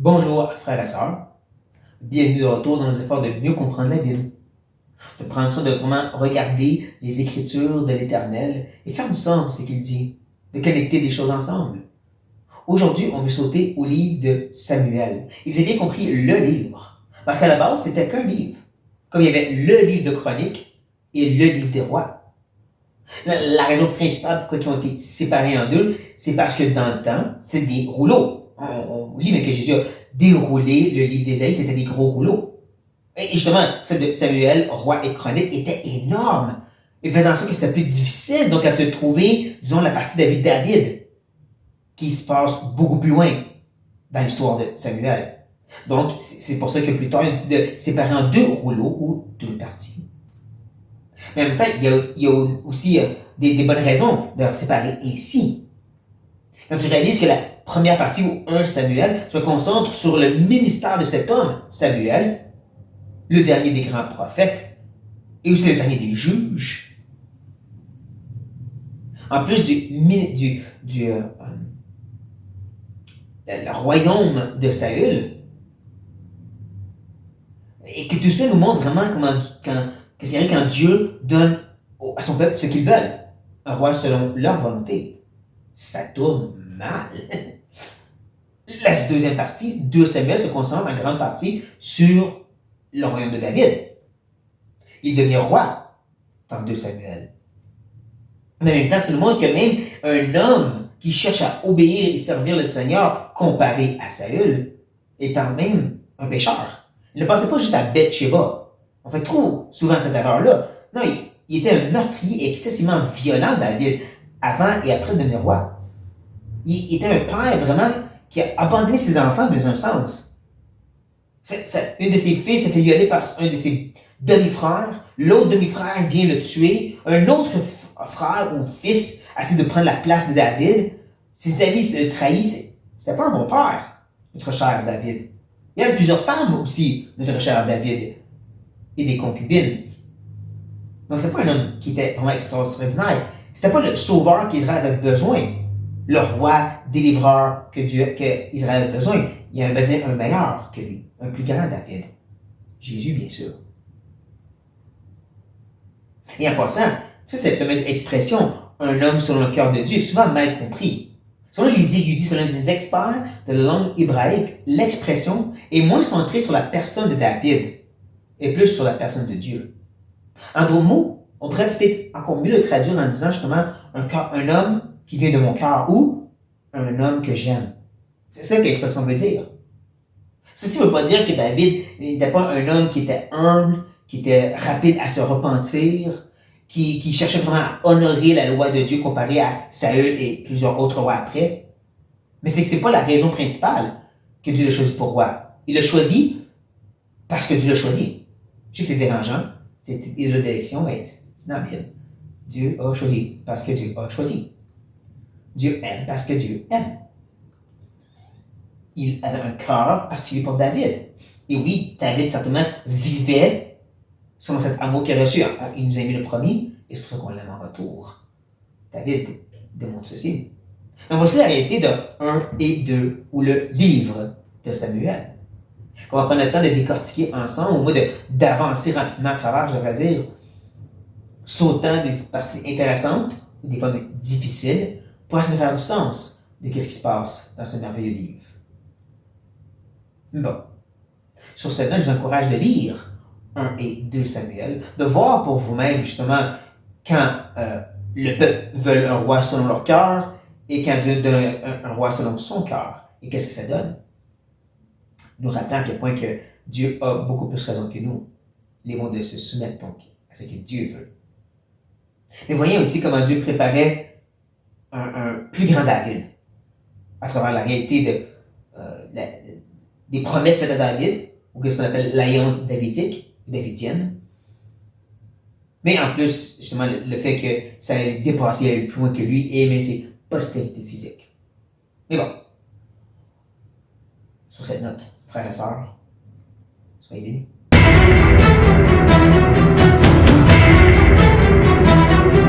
Bonjour frères et sœurs, bienvenue de retour dans nos efforts de mieux comprendre la Bible, de prendre soin de vraiment regarder les Écritures de l'Éternel et faire du sens de ce qu'il dit, de connecter des choses ensemble. Aujourd'hui, on veut sauter au livre de Samuel. Et vous avez bien compris, le livre. Parce qu'à la base, c'était qu'un livre. Comme il y avait le livre de Chroniques et le livre des rois. La raison principale pourquoi ils ont été séparés en deux, c'est parce que dans le temps, c'était des rouleaux. On lit même que Jésus a déroulé le livre d'Ésaïe, c'était des gros rouleaux. Et justement, celle de Samuel, roi et chronique, était énorme. Et faisant en sorte que c'était plus difficile. Donc, à se trouver, disons, la partie David, qui se passe beaucoup plus loin dans l'histoire de Samuel. Donc, c'est pour ça que plus tard, il a décidé de séparer en deux rouleaux ou deux parties. Mais en même temps, il y a aussi des bonnes raisons de leur séparer ainsi. Quand tu réalises que la première partie, ou 1 Samuel, se concentre sur le ministère de cet homme, Samuel, le dernier des grands prophètes, et aussi le dernier des juges. En plus le royaume de Saül, et que tout ça nous montre vraiment que c'est vrai quand Dieu donne à son peuple ce qu'ils veulent, un roi selon leur volonté. Ça tourne mal. La deuxième partie, 2 Samuel, se concentre en grande partie sur le royaume de David. Il devient roi dans 2 Samuel. Mais en même temps, ça nous montre que même un homme qui cherche à obéir et servir le Seigneur, comparé à Saül, est en même un pécheur. Il ne pensait pas juste à Bathsheba. On fait trop souvent cette erreur-là. Non, il était un meurtrier excessivement violent, David, avant et après de devenir roi. Il était un père vraiment qui a abandonné ses enfants dans un sens. Une de ses filles se fait violer par un de ses demi-frères. L'autre demi-frère vient le tuer. Un autre frère ou fils essaie de prendre la place de David. Ses amis le trahissent. C'était pas un bon père, notre cher David. Il y a plusieurs femmes aussi, notre cher David, et des concubines. Donc, c'est pas un homme qui était vraiment extraordinaire. C'était pas le sauveur qu'Israël avait besoin, le roi délivreur que Israël avait besoin. Il y avait besoin d'un meilleur que lui, un plus grand David. Jésus, bien sûr. Et en passant, ça, cette fameuse expression, un homme selon le cœur de Dieu, est souvent mal compris. Selon les érudits, selon les experts de la langue hébraïque, l'expression est moins centrée sur la personne de David et plus sur la personne de Dieu. En d'autres mots, on pourrait peut-être encore mieux le traduire en disant justement un homme qui vient de mon cœur ou un homme que j'aime. C'est ça que l'expression veut dire. Ceci ne veut pas dire que David n'était pas un homme qui était humble, qui était rapide à se repentir, qui cherchait vraiment à honorer la loi de Dieu comparé à Saül et plusieurs autres rois après. Mais c'est que ce n'est pas la raison principale que Dieu l'a choisi pour roi. Il l'a choisi parce que Dieu l'a choisi. Je sais que c'est dérangeant, c'est une d'élection, mais c'est dans la Bible. Dieu a choisi parce que Dieu a choisi. Dieu aime parce que Dieu aime. Il avait un cœur particulier pour David. Et oui, David certainement vivait selon cet amour qu'il a reçu. Il nous a mis le premier, et c'est pour ça qu'on l'aime en retour. David démontre ceci. Donc voici la réalité de 1 et 2, ou le livre de Samuel. On va prendre le temps de décortiquer ensemble, au moins d'avancer rapidement à travers, je devrais dire, sautant des parties intéressantes, des fois difficiles, pour essayer de faire du sens de ce qui se passe dans ce merveilleux livre. Bon. Sur ce note, je vous encourage de lire 1 et 2 Samuel, de voir pour vous-même, justement, quand le peuple veut un roi selon leur cœur et quand Dieu donne un roi selon son cœur. Et qu'est-ce que ça donne? Nous rappelant à quel point que Dieu a beaucoup plus raison que nous. Les mots de se soumettre donc à ce que Dieu veut. Mais voyez aussi comment Dieu préparait un plus grand David à travers la réalité des promesses faites à David, ou ce qu'on appelle l'alliance davidienne. Mais en plus, justement, le fait que ça allait dépasser, aller plus loin que lui, et même ses postérités physiques. Mais bon, sur cette note, frères et sœurs, soyez bénis.